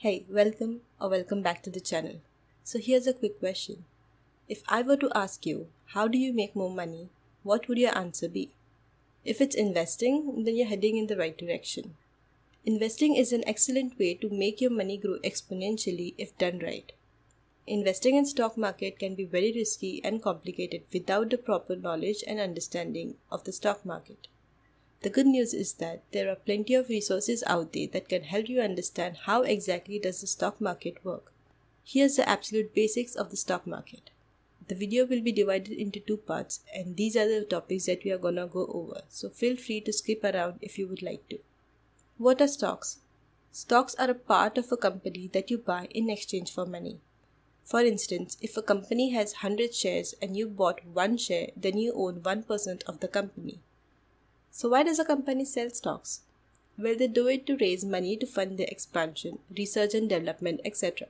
Hey, welcome back to the channel. So here's a quick question. If I were to ask you, how do you make more money? What would your answer be? If it's investing, then you're heading in the right direction. Investing is an excellent way to make your money grow exponentially if done right. Investing in stock market can be very risky and complicated without the proper knowledge and understanding of the stock market. The good news is that there are plenty of resources out there that can help you understand how exactly does the stock market work. Here's the absolute basics of the stock market. The video will be divided into two parts and these are the topics that we are gonna go over, so feel free to skip around if you would like to. What are stocks? Stocks are a part of a company that you buy in exchange for money. For instance, if a company has 100 shares and you bought one share, then you own 1% of the company. So why does a company sell stocks? Well, they do it to raise money to fund their expansion, research and development, etc.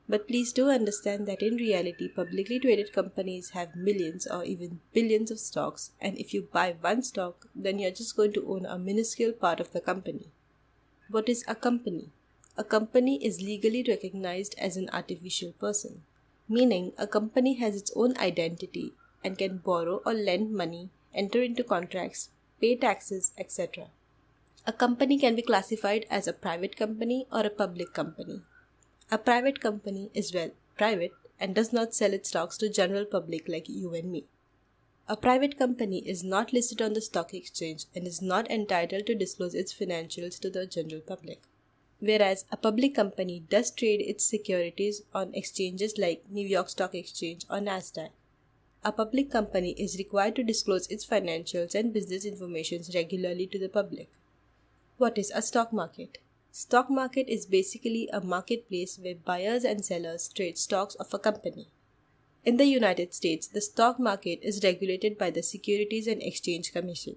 But please do understand that in reality, publicly traded companies have millions or even billions of stocks, and if you buy one stock, then you're just going to own a minuscule part of the company. What is a company? A company is legally recognized as an artificial person, meaning a company has its own identity and can borrow or lend money, enter into contracts, pay taxes, etc. A company can be classified as a private company or a public company. A private company is private and does not sell its stocks to general public like you and me. A private company is not listed on the stock exchange and is not entitled to disclose its financials to the general public. Whereas a public company does trade its securities on exchanges like New York Stock Exchange or Nasdaq. A public company is required to disclose its financials and business information regularly to the public. What is a stock market? Stock market is basically a marketplace where buyers and sellers trade stocks of a company. In the United States, the stock market is regulated by the Securities and Exchange Commission.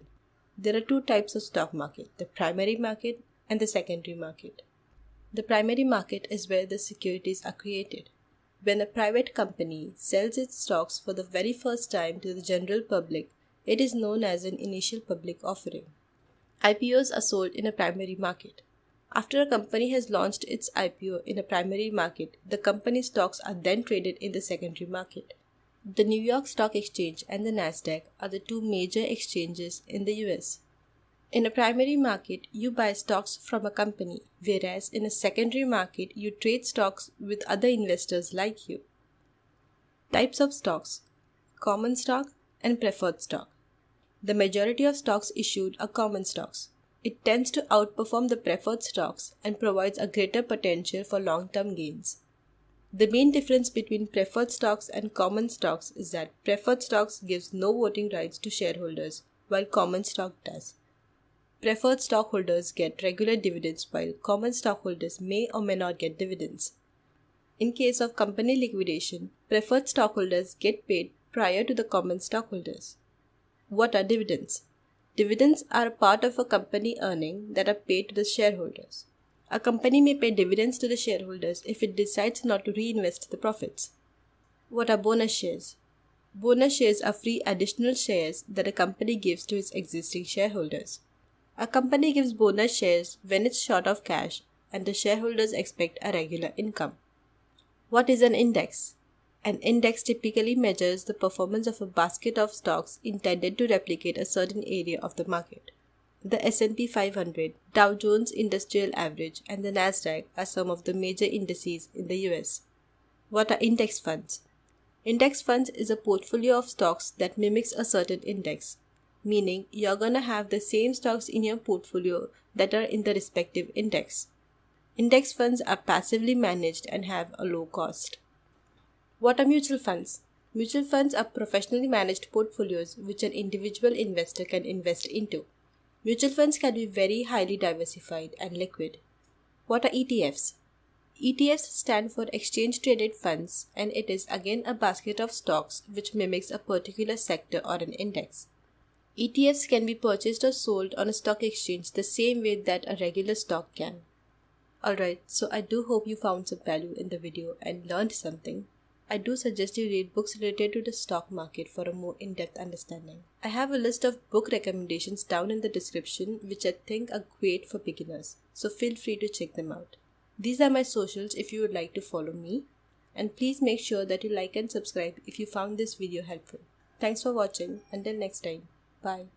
There are two types of stock market, the primary market and the secondary market. The primary market is where the securities are created. When a private company sells its stocks for the very first time to the general public, it is known as an initial public offering. IPOs are sold in a primary market. After a company has launched its IPO in a primary market, the company's stocks are then traded in the secondary market. The New York Stock Exchange and the Nasdaq are the two major exchanges in the US. In a primary market, you buy stocks from a company, whereas in a secondary market, you trade stocks with other investors like you. Types of stocks: common stock and preferred stock. The majority of stocks issued are common stocks. It tends to outperform the preferred stocks and provides a greater potential for long-term gains. The main difference between preferred stocks and common stocks is that preferred stocks gives no voting rights to shareholders, while common stock does. Preferred stockholders get regular dividends while common stockholders may or may not get dividends. In case of company liquidation, preferred stockholders get paid prior to the common stockholders. What are dividends? Dividends are a part of a company earning that are paid to the shareholders. A company may pay dividends to the shareholders if it decides not to reinvest the profits. What are bonus shares? Bonus shares are free additional shares that a company gives to its existing shareholders. A company gives bonus shares when it's short of cash and the shareholders expect a regular income. What is an index? An index typically measures the performance of a basket of stocks intended to replicate a certain area of the market. The S&P 500, Dow Jones Industrial Average, and the Nasdaq are some of the major indices in the US. What are index funds? Index funds is a portfolio of stocks that mimics a certain index, meaning you're gonna have the same stocks in your portfolio that are in the respective index. Index funds are passively managed and have a low cost. What are mutual funds? Mutual funds are professionally managed portfolios which an individual investor can invest into. Mutual funds can be very highly diversified and liquid. What are ETFs? ETFs stand for exchange traded funds, and it is again a basket of stocks which mimics a particular sector or an index. ETFs can be purchased or sold on a stock exchange the same way that a regular stock can. Alright, so I do hope you found some value in the video and learned something. I do suggest you read books related to the stock market for a more in-depth understanding. I have a list of book recommendations down in the description which I think are great for beginners, so feel free to check them out. These are my socials if you would like to follow me. And please make sure that you like and subscribe if you found this video helpful. Thanks for watching. Until next time. Bye.